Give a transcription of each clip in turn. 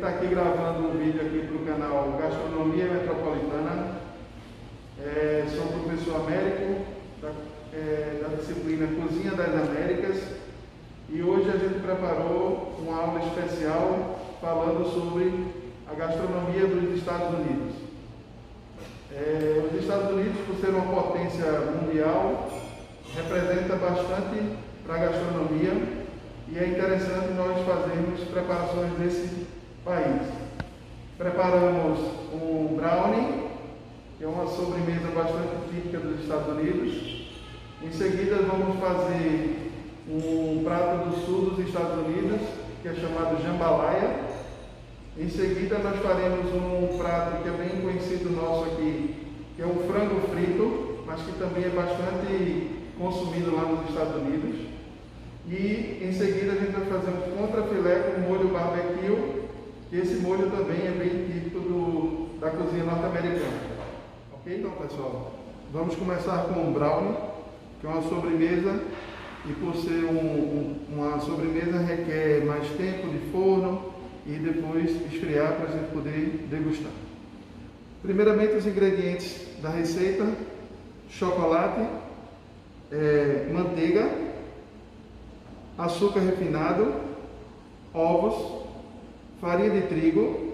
está aqui gravando um vídeo aqui para o canal Gastronomia Metropolitana. Sou o professor Américo, da disciplina Cozinha das Américas, e hoje a gente preparou uma aula especial falando sobre a gastronomia dos Estados Unidos. Os Estados Unidos, por ser uma potência mundial, representa bastante para a gastronomia, e é interessante nós fazermos preparações desse país. Preparamos um brownie, que é uma sobremesa bastante típica dos Estados Unidos. Em seguida vamos fazer um prato do sul dos Estados Unidos, que é chamado jambalaya. Em seguida nós faremos um prato que é bem conhecido nosso aqui, que é um frango frito, mas que também é bastante consumido lá nos Estados Unidos. E em seguida a gente vai fazer um contrafilé com molho barbecue, que esse molho também é bem típico da cozinha norte-americana. Ok? Então, pessoal, vamos começar com o brownie, que é uma sobremesa, e por ser uma sobremesa requer mais tempo de forno e depois esfriar para a gente poder degustar. Primeiramente, os ingredientes da receita: chocolate, manteiga, açúcar refinado, ovos, farinha de trigo,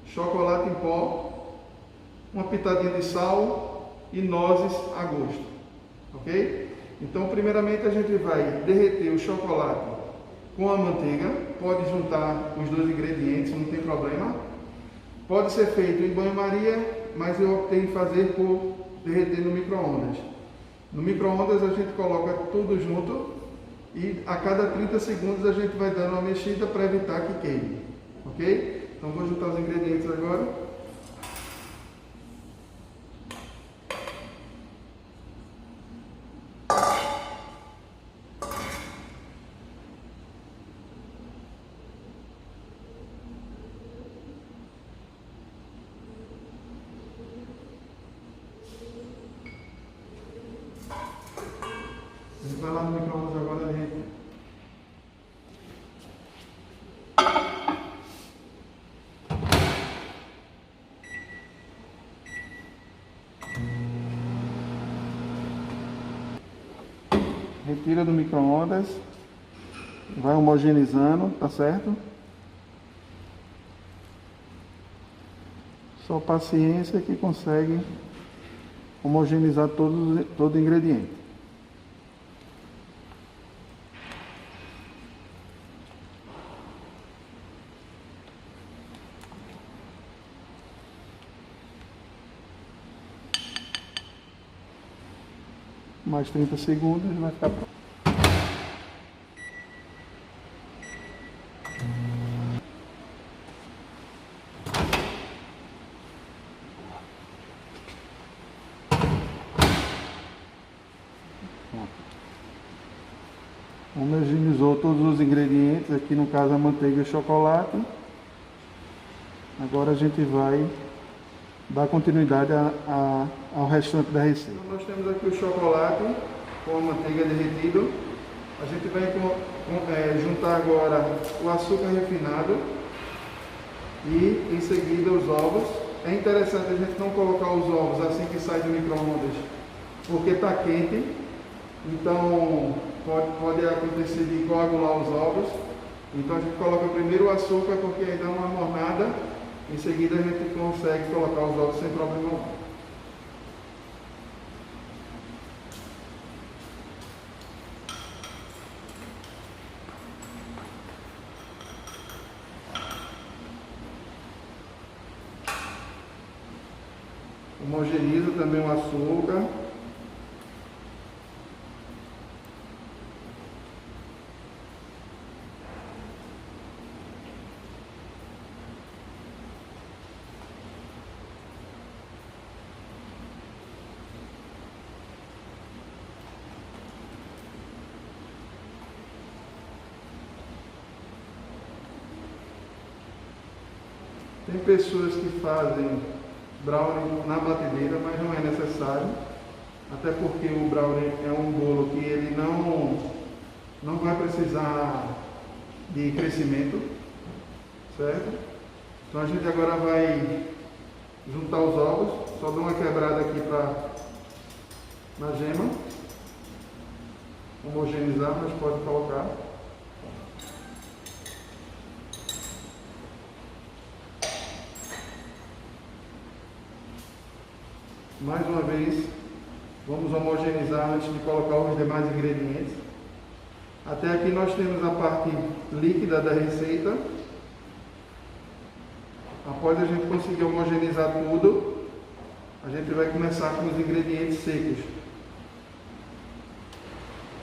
chocolate em pó, uma pitadinha de sal e nozes a gosto, ok? Então, primeiramente a gente vai derreter o chocolate com a manteiga. Pode juntar os dois ingredientes, não tem problema. Pode ser feito em banho-maria, mas eu optei em fazer por derreter no micro-ondas. No micro-ondas a gente coloca tudo junto e a cada 30 segundos a gente vai dando uma mexida para evitar que queime, ok? Então vou juntar os ingredientes agora. A gente vai lá no micro-ondas agora, gente. Retira do micro-ondas, vai homogeneizando, tá certo? Só paciência que consegue homogeneizar todo o ingrediente. Mais 30 segundos e vai ficar pronto. Homogeneizou todos os ingredientes, aqui no caso a manteiga e o chocolate. Agora a gente vai dar continuidade ao restante da receita. Então, nós temos aqui o chocolate com a manteiga derretido. A gente vai juntar agora o açúcar refinado e em seguida os ovos. É interessante a gente não colocar os ovos assim que sai do micro-ondas, porque está quente, então pode acontecer de coagular os ovos. Então a gente coloca primeiro o açúcar, porque aí dá uma mornada. Em seguida a gente consegue colocar os ovos sem problema algum. Homogeniza também o açúcar. Tem pessoas que fazem brownie na batedeira, mas não é necessário, até porque o brownie é um bolo que ele não vai precisar de crescimento, certo? Então a gente agora vai juntar os ovos. Só dou uma quebrada aqui na gema. Homogeneizar, mas pode colocar. Mais uma vez, vamos homogeneizar antes de colocar os demais ingredientes. Até aqui nós temos a parte líquida da receita. Após a gente conseguir homogeneizar tudo, a gente vai começar com os ingredientes secos.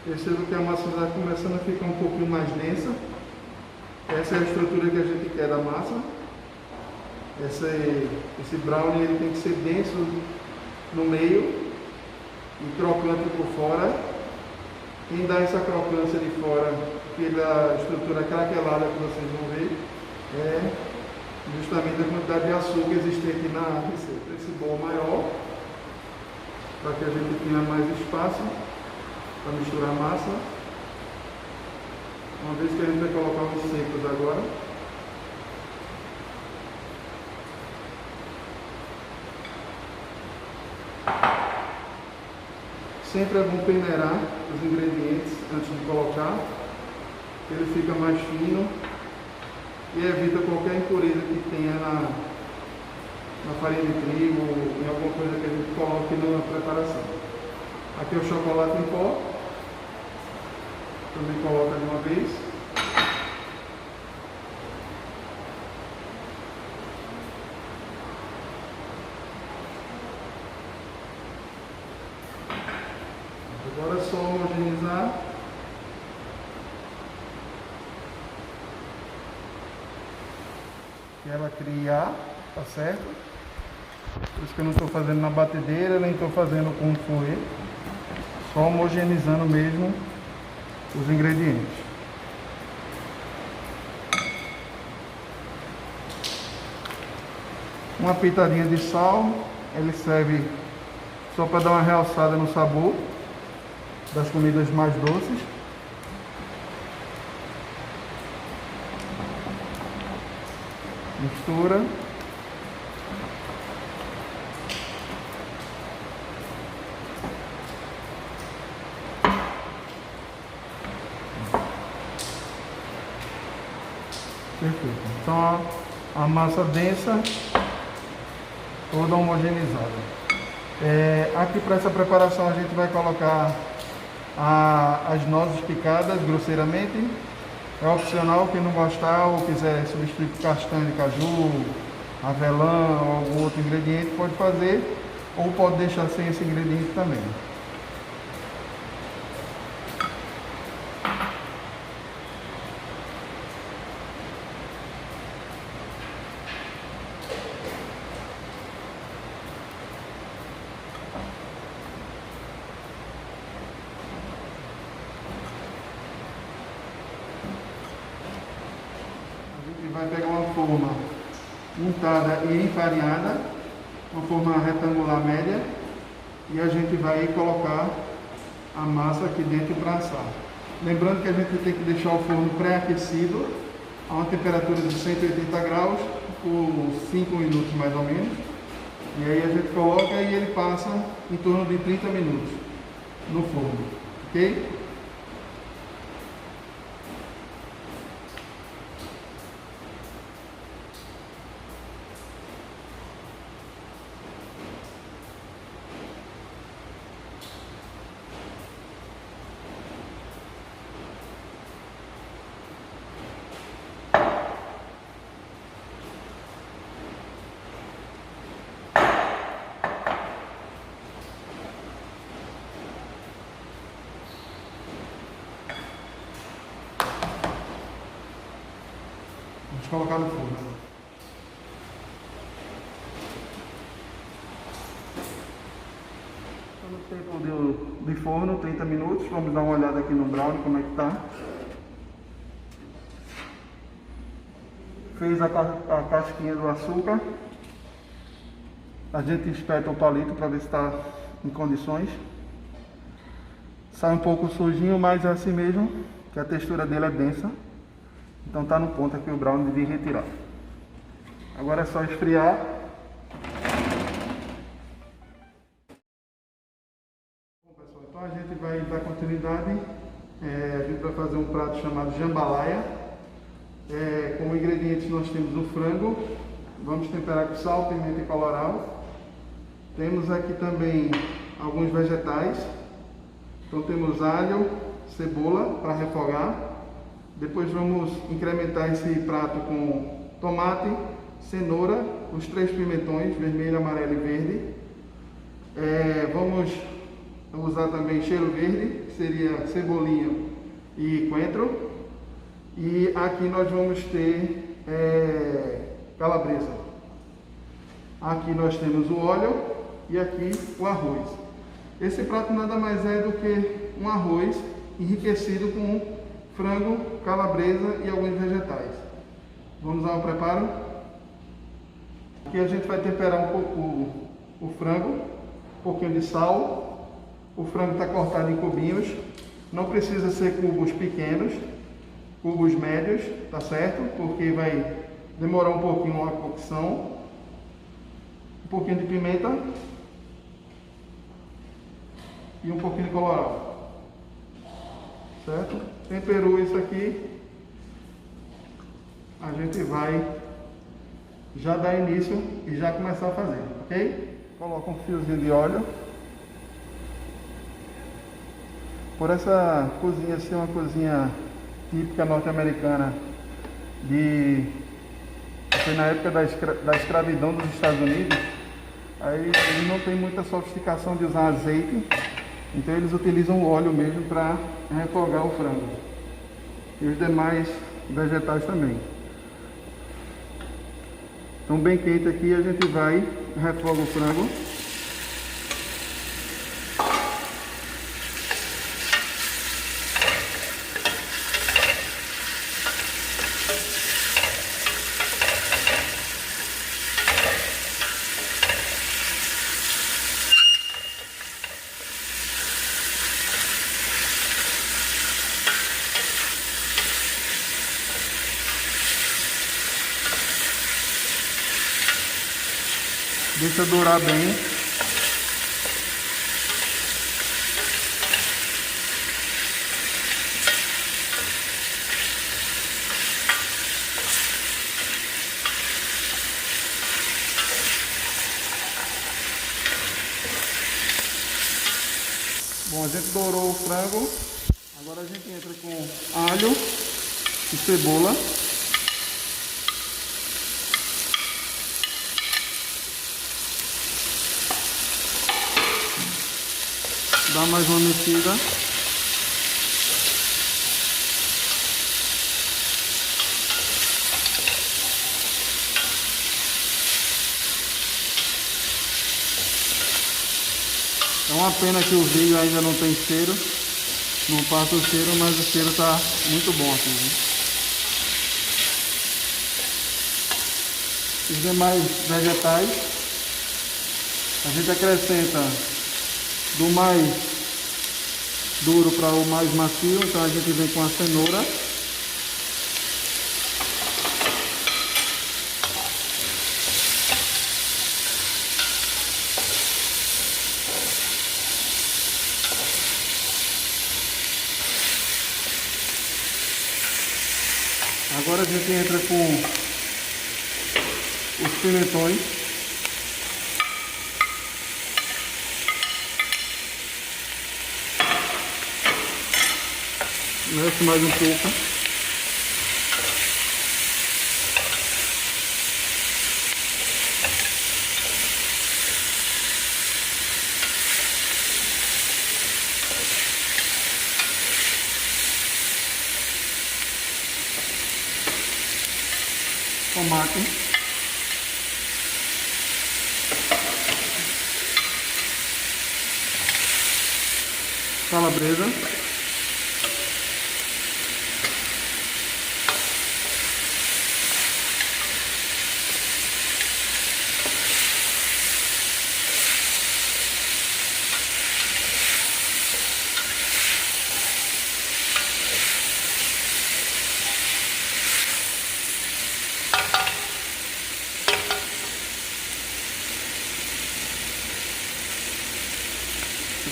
Perceba que a massa está começando a ficar um pouquinho mais densa. Essa é a estrutura que a gente quer da massa. Esse brownie ele tem que ser denso no meio e crocante por fora. Quem dá essa crocância de fora pela estrutura craquelada que vocês vão ver é justamente a quantidade de açúcar existente na receita. Esse bolo maior, para que a gente tenha mais espaço para misturar a massa. Uma vez que a gente vai colocar os secos agora. Sempre é bom peneirar os ingredientes antes de colocar, ele fica mais fino e evita qualquer impureza que tenha na farinha de trigo ou em alguma coisa que a gente coloque na preparação. Aqui é o chocolate em pó, também coloca de uma vez. Agora é só homogeneizar. E ela criar, tá certo? Por isso que eu não estou fazendo na batedeira, nem estou fazendo com fouet. Só homogeneizando mesmo os ingredientes. Uma pitadinha de sal, ele serve só para dar uma realçada no sabor das comidas mais doces. Mistura. Perfeito. Então a massa densa, toda homogeneizada. Aqui para essa preparação a gente vai colocar as nozes picadas grosseiramente. É opcional, quem não gostar ou quiser substituir por castanha de caju, avelã ou algum outro ingrediente pode fazer, ou pode deixar sem esse ingrediente também. Vai pegar uma forma untada e enfarinhada, uma forma retangular média, e a gente vai colocar a massa aqui dentro para assar. Lembrando que a gente tem que deixar o forno pré-aquecido a uma temperatura de 180 graus por 5 minutos mais ou menos, e aí a gente coloca e ele passa em torno de 30 minutos no forno, ok? Vamos colocar no forno. No tempo de forno, 30 minutos, vamos dar uma olhada aqui no brownie, como é que tá. Fez a casquinha do açúcar. A gente espeta o palito para ver se está em condições. Sai um pouco sujinho, mas é assim mesmo, que a textura dele é densa. Então tá no ponto aqui o brownie de retirar. Agora é só esfriar. Bom, pessoal, então a gente vai dar continuidade. A gente vai fazer um prato chamado jambalaya. Como ingredientes nós temos o frango. Vamos temperar com sal, pimenta e colorau. Temos aqui também alguns vegetais. Então temos alho, cebola para refogar. Depois vamos incrementar esse prato com tomate, cenoura, os 3 pimentões, vermelho, amarelo e verde. Vamos usar também cheiro verde, que seria cebolinha e coentro. E aqui nós vamos ter calabresa. Aqui nós temos o óleo e aqui o arroz. Esse prato nada mais é do que um arroz enriquecido com frango, calabresa e alguns vegetais. Vamos ao preparo? Aqui a gente vai temperar um pouco o frango, um pouquinho de sal. O frango está cortado em cubinhos, não precisa ser cubos pequenos, cubos médios, tá certo? Porque vai demorar um pouquinho a cocção. Um pouquinho de pimenta e um pouquinho de colorau, certo? Temperou isso aqui, a gente vai já dar início e já começar a fazer, ok? Coloca um fiozinho de óleo. Por essa cozinha ser uma cozinha típica norte-americana, foi na época da escravidão dos Estados Unidos, aí eles não tem muita sofisticação de usar azeite, então eles utilizam o óleo mesmo para refogar o frango e os demais vegetais também. Então bem quente aqui, a gente vai refoga o frango. Deixa dourar bem. Bom, a gente dourou o frango. Agora a gente entra com alho e cebola. Dá mais uma mexida. É uma pena que o vídeo ainda não tem cheiro, não passa o cheiro, mas o cheiro está muito bom aqui, né? Os demais vegetais a gente acrescenta do mais duro para o mais macio, então a gente vem com a cenoura. Agora a gente entra com os pimentões. Mexe mais um pouco. Tomate. Calabresa.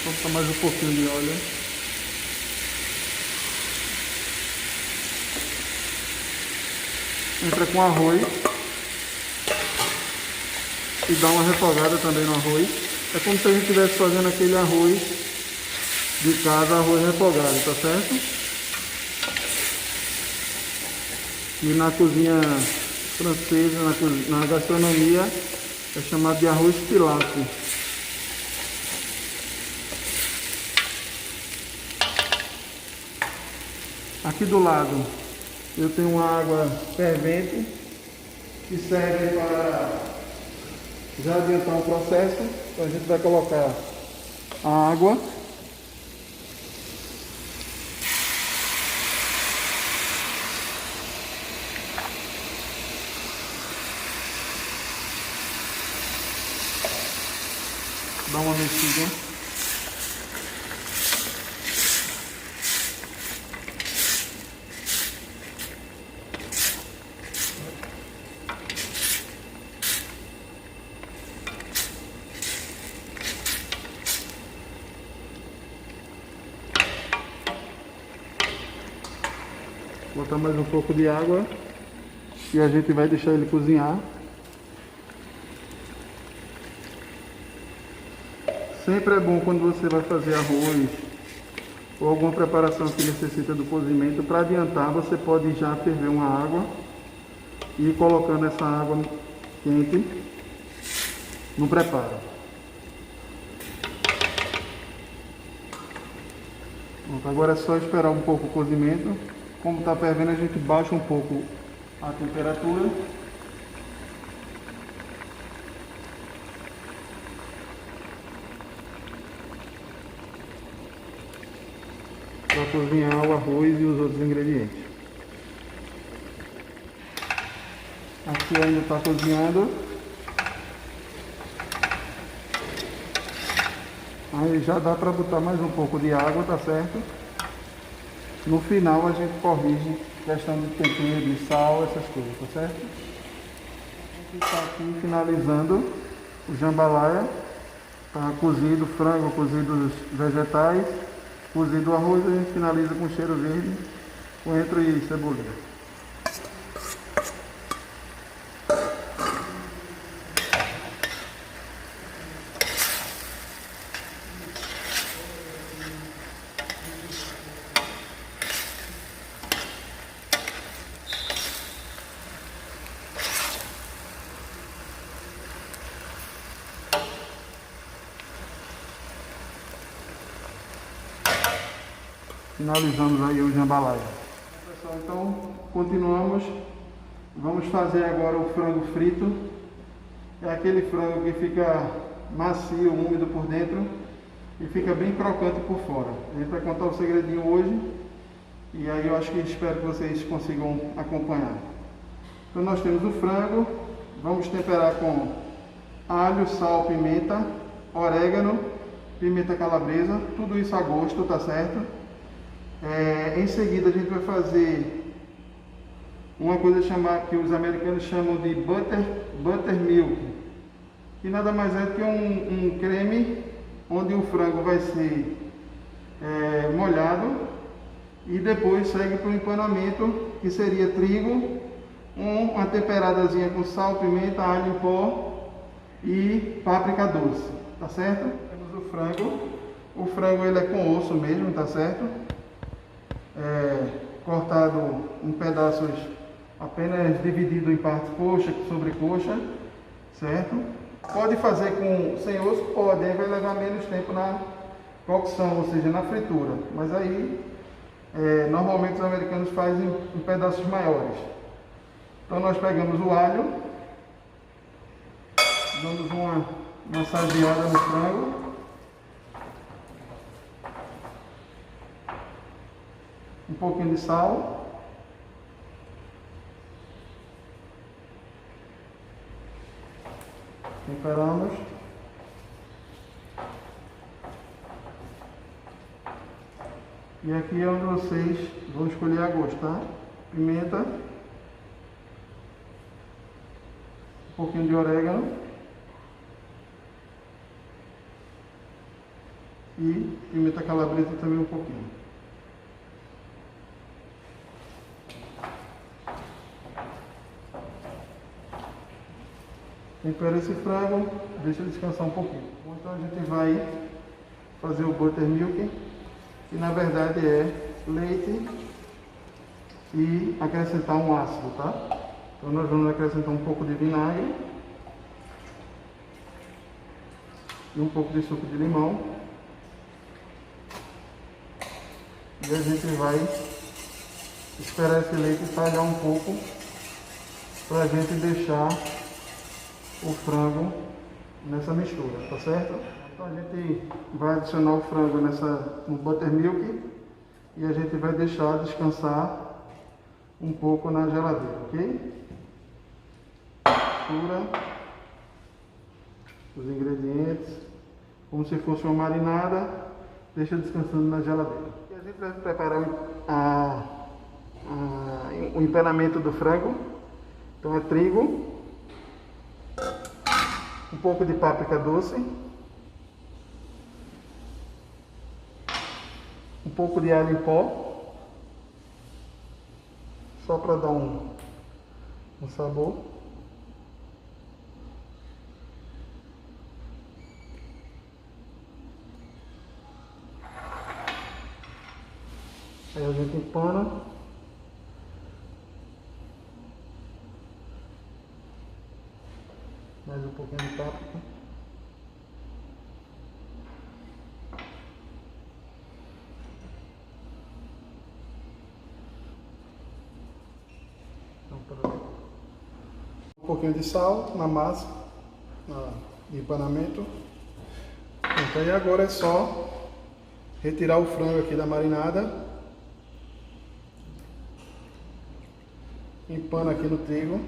Vou botar mais um pouquinho de óleo. Entra com arroz e dá uma refogada também no arroz. É como se a gente estivesse fazendo aquele arroz de casa, arroz refogado, tá certo? E na cozinha francesa, na gastronomia, é chamado de arroz pilaf. Aqui do lado eu tenho uma água fervente que serve para já adiantar o processo. Então a gente vai colocar a água. Dá uma mexida. Botar mais um pouco de água e a gente vai deixar ele cozinhar. Sempre é bom quando você vai fazer arroz ou alguma preparação que necessita do cozimento, para adiantar você pode já ferver uma água e ir colocando essa água quente no preparo. Pronto, agora é só esperar um pouco o cozimento. Como está fervendo, a gente baixa um pouco a temperatura. Para cozinhar o arroz e os outros ingredientes. Aqui ainda está cozinhando. Aí já dá para botar mais um pouco de água, tá certo? No final a gente corrige questão de tempero, de sal, essas coisas, tá certo? A gente está aqui finalizando o jambalaya. Está cozido o frango, cozido os vegetais, cozido o arroz. A gente finaliza com cheiro verde, coentro e cebolinha. Finalizamos aí o jambalaya. Pessoal, então continuamos. Vamos fazer agora o frango frito. É aquele frango que fica macio, úmido por dentro e fica bem crocante por fora. A gente vai contar o segredinho hoje e aí eu acho que espero que vocês consigam acompanhar. Então nós temos o frango. Vamos temperar com alho, sal, pimenta, orégano, pimenta calabresa, tudo isso a gosto, tá certo? Em seguida a gente vai fazer uma coisa que os americanos chamam de buttermilk, que nada mais é do que um creme onde o frango vai ser molhado e depois segue para o empanamento, que seria trigo, uma temperadazinha com sal, pimenta, alho em pó e páprica doce, tá certo? Temos o frango. O frango ele é com osso mesmo, tá certo? Cortado em pedaços, apenas dividido em partes coxa, sobrecoxa, certo? Pode fazer sem osso? Pode, aí vai levar menos tempo na cocção, ou seja, na fritura. Mas aí, normalmente os americanos fazem em pedaços maiores. Então nós pegamos o alho, damos uma massageada no frango. Um pouquinho de sal. Temperamos. E aqui é onde vocês vão escolher a gosto, tá? Pimenta. Um pouquinho de orégano. e pimenta calabresa também um pouquinho. Tempera esse frango, deixa descansar um pouquinho. Então a gente vai fazer o buttermilk, que na verdade é leite e acrescentar um ácido, tá? Então nós vamos acrescentar um pouco de vinagre e um pouco de suco de limão. E a gente vai esperar esse leite talhar um pouco para a gente deixar o frango nessa mistura, tá certo? Então a gente vai adicionar o frango no buttermilk e a gente vai deixar descansar um pouco na geladeira, ok? Mistura os ingredientes como se fosse uma marinada, deixa descansando na geladeira. E a gente vai preparar o empanamento do frango. Então é trigo, um pouco de páprica doce, um pouco de alho em pó, só para dar um sabor. Aí a gente empana. Mais um pouquinho de páprica. Um pouquinho de sal na massa, no empanamento. Então, e agora é só retirar o frango aqui da marinada. Empana aqui no trigo.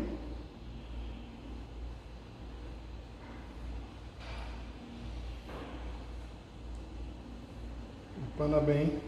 Empana bem.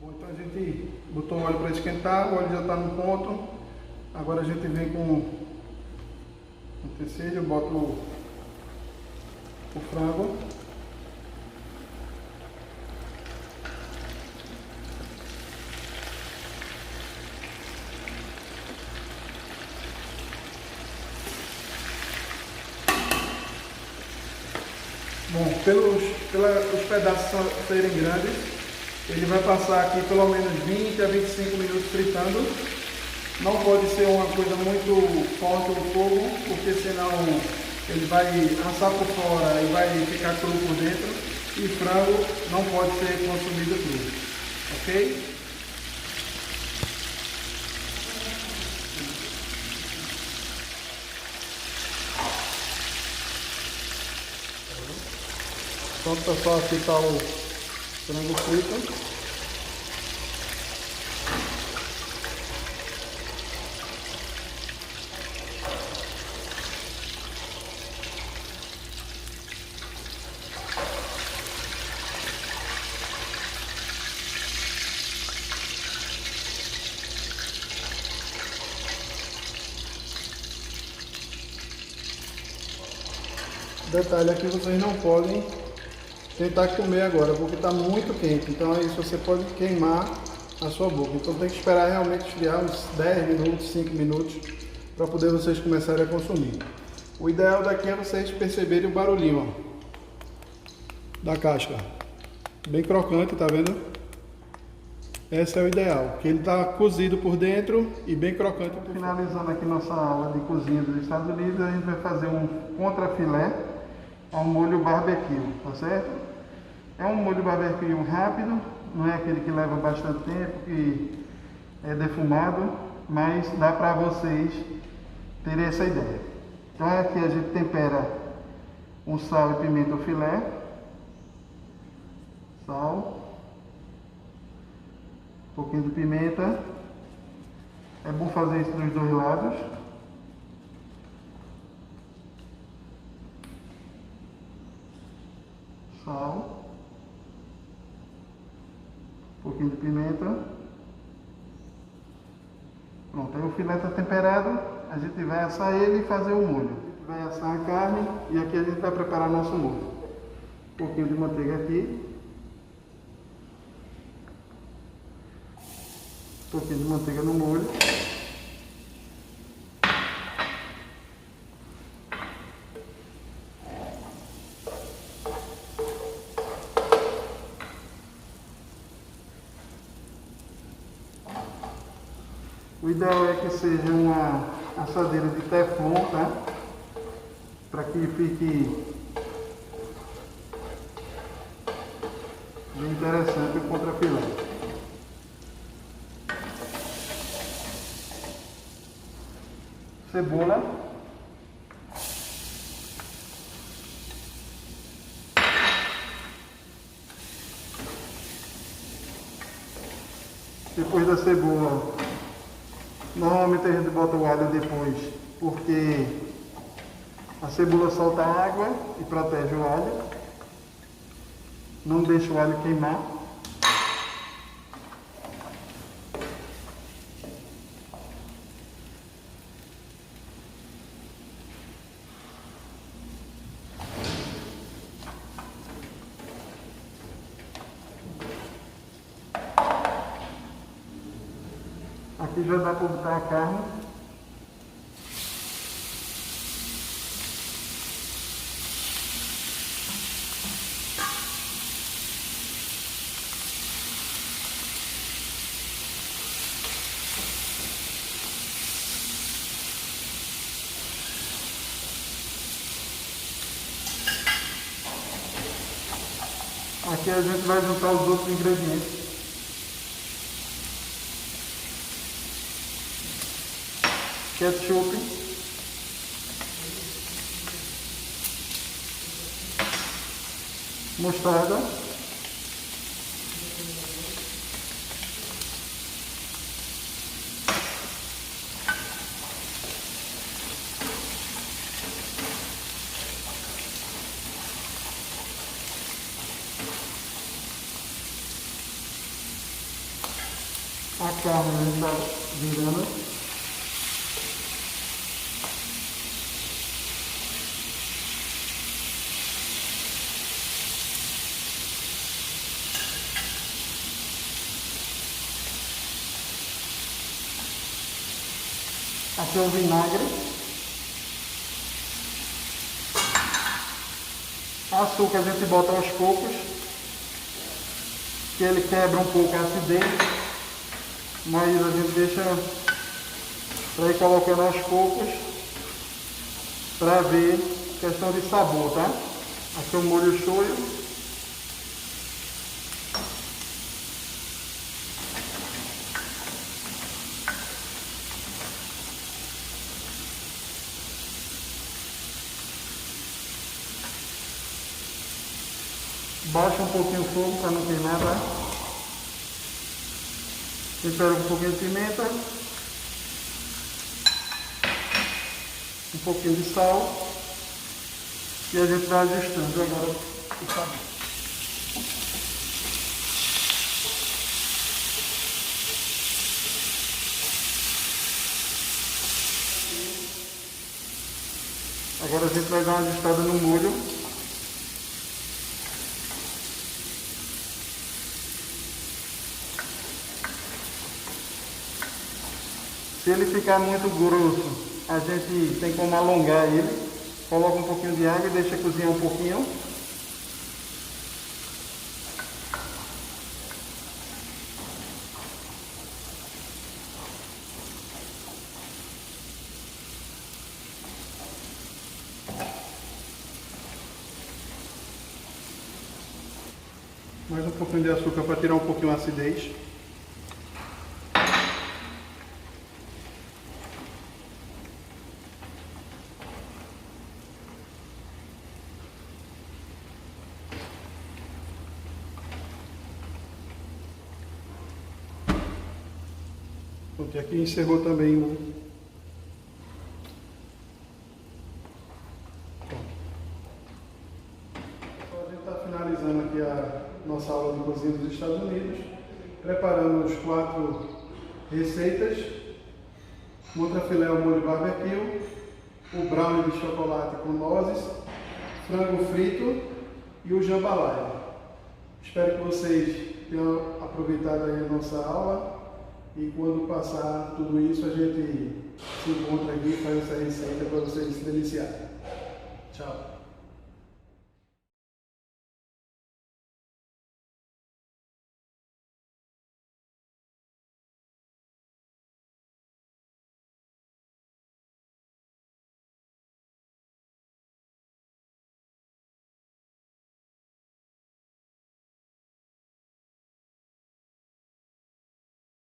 Bom, então a gente botou o óleo para esquentar, o óleo já está no ponto. Agora a gente vem com o tecido, bota o frango. Bom, pelos pedaços serem grandes, ele vai passar aqui pelo menos 20 a 25 minutos fritando. Não pode ser uma coisa muito forte o fogo, porque senão ele vai assar por fora e vai ficar cru por dentro. E frango não pode ser consumido cru, ok? Pronto, pessoal, aqui está o frango frito. Detalhe aqui, vocês não podem tentar comer agora, porque está muito quente, então isso você pode queimar a sua boca. Então tem que esperar realmente esfriar uns 10 minutos, 5 minutos, para poder vocês começarem a consumir. O ideal daqui é vocês perceberem o barulhinho, ó, da casca. Bem crocante, tá vendo? Esse é o ideal, que ele está cozido por dentro e bem crocante. Finalizando aqui nossa aula de cozinha dos Estados Unidos, a gente vai fazer um contrafilé ao molho barbecue, tá certo? É um molho barbecue rápido, não é aquele que leva bastante tempo, que é defumado, mas dá para vocês terem essa ideia. Então aqui a gente tempera um sal e pimenta ao filé, sal, um pouquinho de pimenta. É bom fazer isso dos dois lados. Sal, um pouquinho de pimenta. Pronto, aí o filé está temperado, a gente vai assar ele e fazer o molho. A gente vai assar a carne e aqui a gente vai preparar nosso molho. Um pouquinho de manteiga aqui. Um pouquinho de manteiga no molho. O ideal é que seja uma assadeira de teflon, tá? Para que fique bem interessante o contrafilé. Cebola. Depois da cebola, normalmente a gente bota o alho depois, porque a cebola solta água e protege o alho. Não deixa o alho queimar. Aqui já dá para botar a carne. Aqui a gente vai juntar os outros ingredientes. Ketchup, mostarda, a carne está virando. Aqui é o vinagre, açúcar a gente bota aos poucos, que ele quebra um pouco a acidez, mas a gente deixa para ir colocando aos poucos, para ver questão de sabor, tá? Aqui é o molho shoyu. Baixa um pouquinho o fogo para não queimar, tá? Tempera um pouquinho de pimenta, um pouquinho de sal e a gente vai ajustando agora o sabor. Agora a gente vai dar uma ajustada no molho. Se ele ficar muito grosso, a gente tem como alongar ele. Coloca um pouquinho de água e deixa cozinhar um pouquinho. Mais um pouquinho de açúcar para tirar um pouquinho a acidez. Pronto, e aqui encerrou também o... Finalizando aqui a nossa aula de cozinha dos Estados Unidos, preparamos 4 receitas: contrafilé ao molho barbecue, o brownie de chocolate com nozes, frango frito e o jambalaya. Espero que vocês tenham aproveitado aí a nossa aula e quando passar tudo isso a gente se encontra aqui e faz essa receita para vocês se deliciarem. Tchau!